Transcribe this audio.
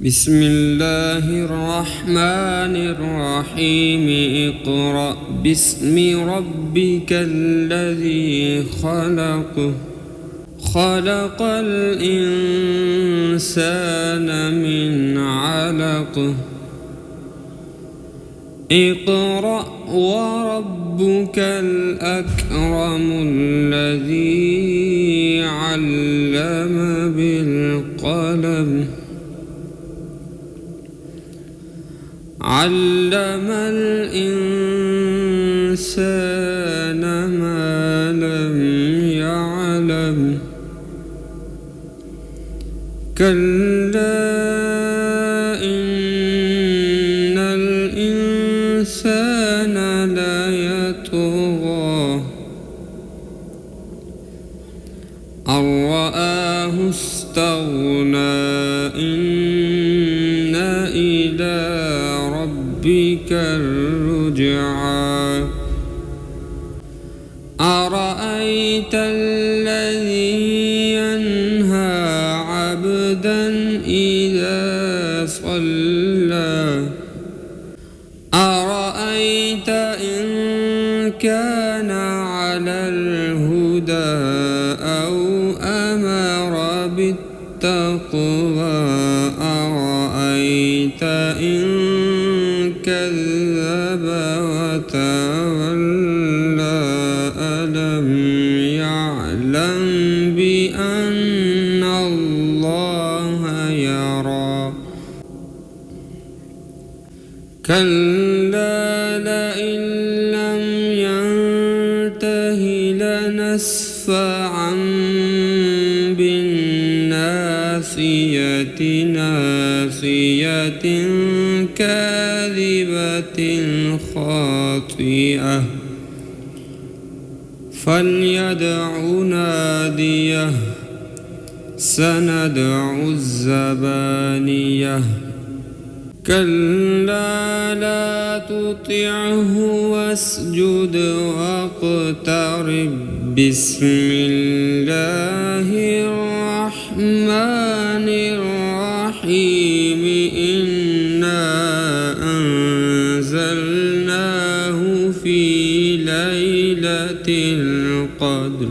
بسم الله الرحمن الرحيم اقرأ باسم ربك الذي خلق خلق الإنسان من علق اقرأ وربك الأكرم الذي علم بالقلم علم الإنسان ما لم يعلم كلا إن الإنسان ليطغى أن رآه استغنى إن إلى ربك الرجعى أرأيت الذي ينهى عبدا إذا صلى أرأيت إن كان على الهدى أو أمر بالتقوى أرأيت إن كذب وتولى ألم يعلم بأن الله يرى كلا لئن لم ينته لنسفعا بالناصية ناصية كاذبة خاطئة فليدع ناديه سندع الزبانية كلا لا تطعه واسجد واقترب بسم الله الرحمن الرحيم إنا أنزلناه في ليلة القدر